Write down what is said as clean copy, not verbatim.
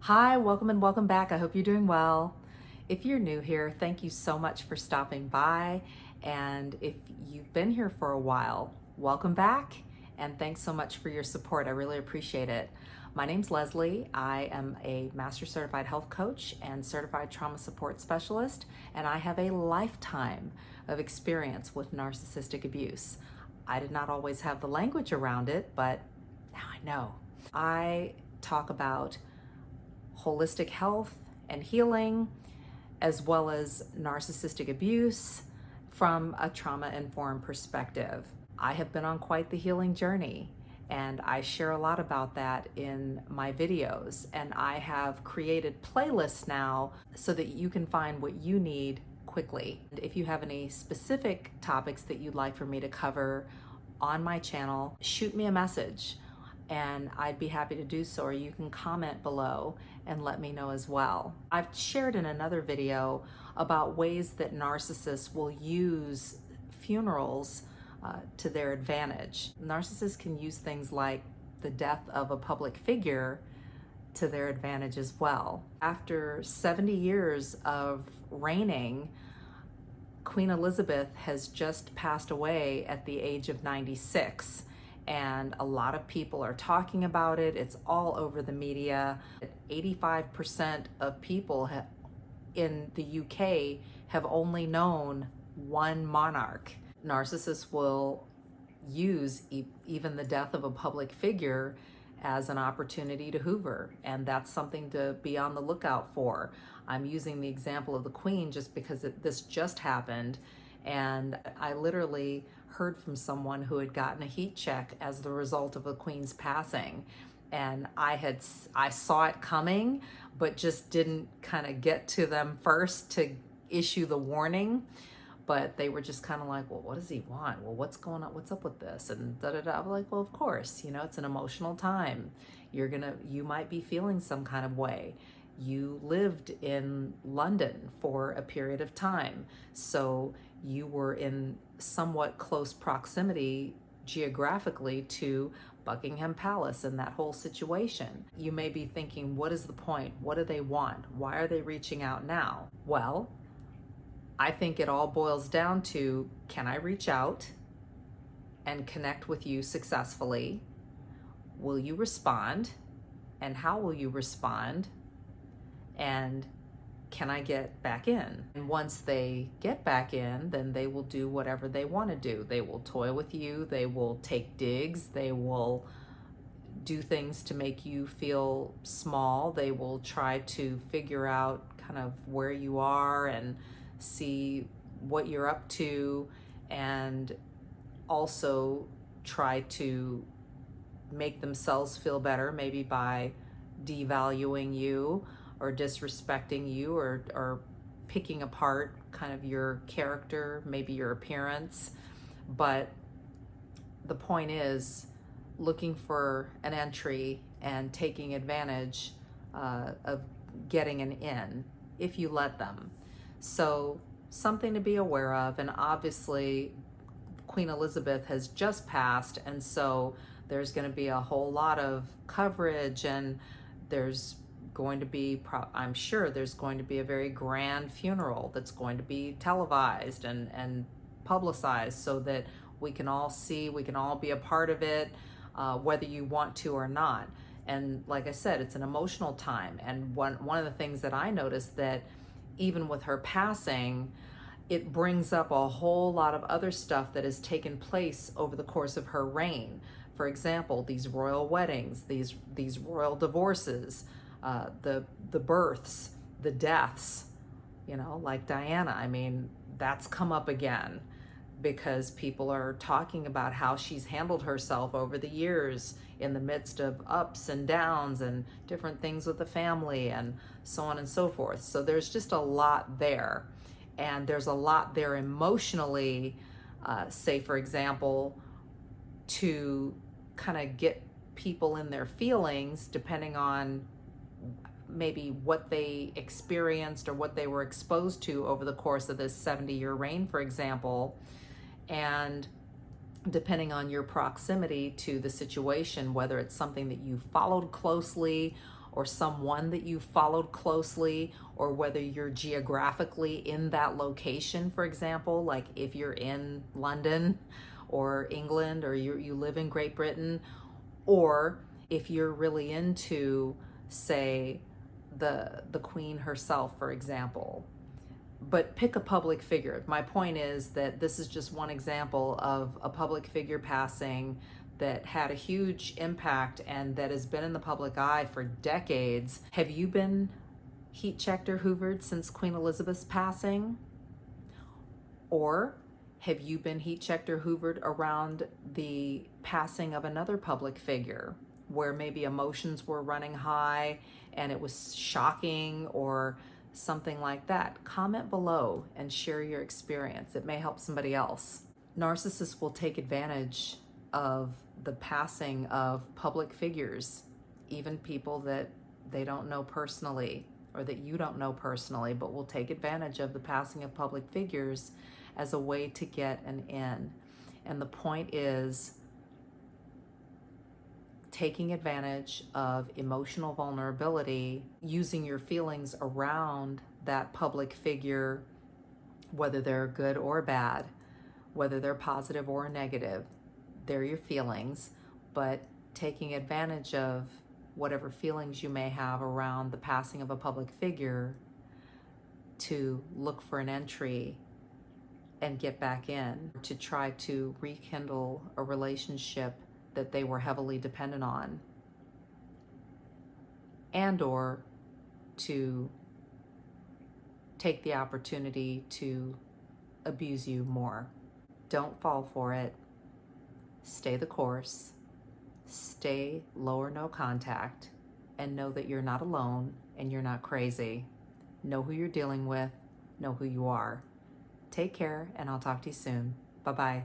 Hi, welcome and welcome back. I hope you're doing well. If you're new here, thank you so much for stopping by. And if you've been here for a while, welcome back. And thanks so much for your support. I really appreciate it. My name's Leslie. I am a Master Certified Health Coach and Certified Trauma Support Specialist, and I have a lifetime of experience with narcissistic abuse. I did not always have the language around it, but now I know. I talk about holistic health and healing, as well as narcissistic abuse from a trauma-informed perspective. I have been on quite the healing journey, and I share a lot about that in my videos. And I have created playlists now so that you can find what you need quickly. And if you have any specific topics that you'd like for me to cover on my channel, shoot me a message and I'd be happy to do so, or you can comment below and let me know as well. I've shared in another video about ways that narcissists will use funerals to their advantage. Narcissists can use things like the death of a public figure to their advantage as well. After 70 years of reigning, Queen Elizabeth has just passed away at the age of 96. And a lot of people are talking about it. It's all over the media. 85% of people in the UK have only known one monarch. Narcissists will use even the death of a public figure as an opportunity to hoover, and that's something to be on the lookout for. I'm using the example of the Queen just because this just happened, and I literally heard from someone who had gotten a heat check as the result of the Queen's passing. And I saw it coming, but just didn't kind of get to them first to issue the warning. But they were just kind of like, well, what does he want? Well, what's going on? What's up with this? And da-da-da. I'm like, well, of course, it's an emotional time. You might be feeling some kind of way. You lived in London for a period of time, so you were in somewhat close proximity geographically to Buckingham Palace and that whole situation. You may be thinking, what is the point? What do they want? Why are they reaching out now? Well, I think it all boils down to, can I reach out and connect with you successfully? Will you respond? And how will you respond? And can I get back in? And once they get back in, then they will do whatever they want to do. They will toy with you, they will take digs, they will do things to make you feel small, they will try to figure out kind of where you are and see what you're up to, and also try to make themselves feel better, maybe by devaluing you or disrespecting you, or picking apart kind of your character, maybe your appearance. But the point is looking for an entry and taking advantage of getting an in if you let them. So something to be aware of. And obviously Queen Elizabeth has just passed, and so there's going to be a whole lot of coverage, and there's going to be, I'm sure there's going to be a very grand funeral that's going to be televised and publicized so that we can all see, we can all be a part of it, whether you want to or not. And like I said, it's an emotional time. And one of the things that I noticed, that even with her passing, it brings up a whole lot of other stuff that has taken place over the course of her reign. For example, these royal weddings, these royal divorces, the births, the deaths, like Diana. I mean, that's come up again because people are talking about how she's handled herself over the years in the midst of ups and downs and different things with the family and so on and so forth. So there's just a lot there. And there's a lot there emotionally, say, for example, to kind of get people in their feelings, depending on maybe what they experienced or what they were exposed to over the course of this 70-year reign, for example. And depending on your proximity to the situation, whether it's something that you followed closely or someone that you followed closely, or whether you're geographically in that location, for example, like if you're in London or England, or you live in Great Britain, or if you're really into, say, the Queen herself, for example. But pick a public figure. My point is that this is just one example of a public figure passing that had a huge impact and that has been in the public eye for decades. Have you been heat checked or hoovered since Queen Elizabeth's passing? Or have you been heat checked or hoovered around the passing of another public figure where maybe emotions were running high and it was shocking or something like that? Comment below and share your experience. It may help somebody else. Narcissists will take advantage of the passing of public figures, even people that they don't know personally or that you don't know personally, but will take advantage of the passing of public figures as a way to get an in. And the point is taking advantage of emotional vulnerability, using your feelings around that public figure, whether they're good or bad, whether they're positive or negative, they're your feelings, but taking advantage of whatever feelings you may have around the passing of a public figure to look for an entry and get back in, to try to rekindle a relationship that they were heavily dependent on, and or to take the opportunity to abuse you more. Don't fall for it. Stay the course. Stay low or no contact, and know that you're not alone and you're not crazy. Know who you're dealing with. Know who you are. Take care, and I'll talk to you soon. Bye-bye.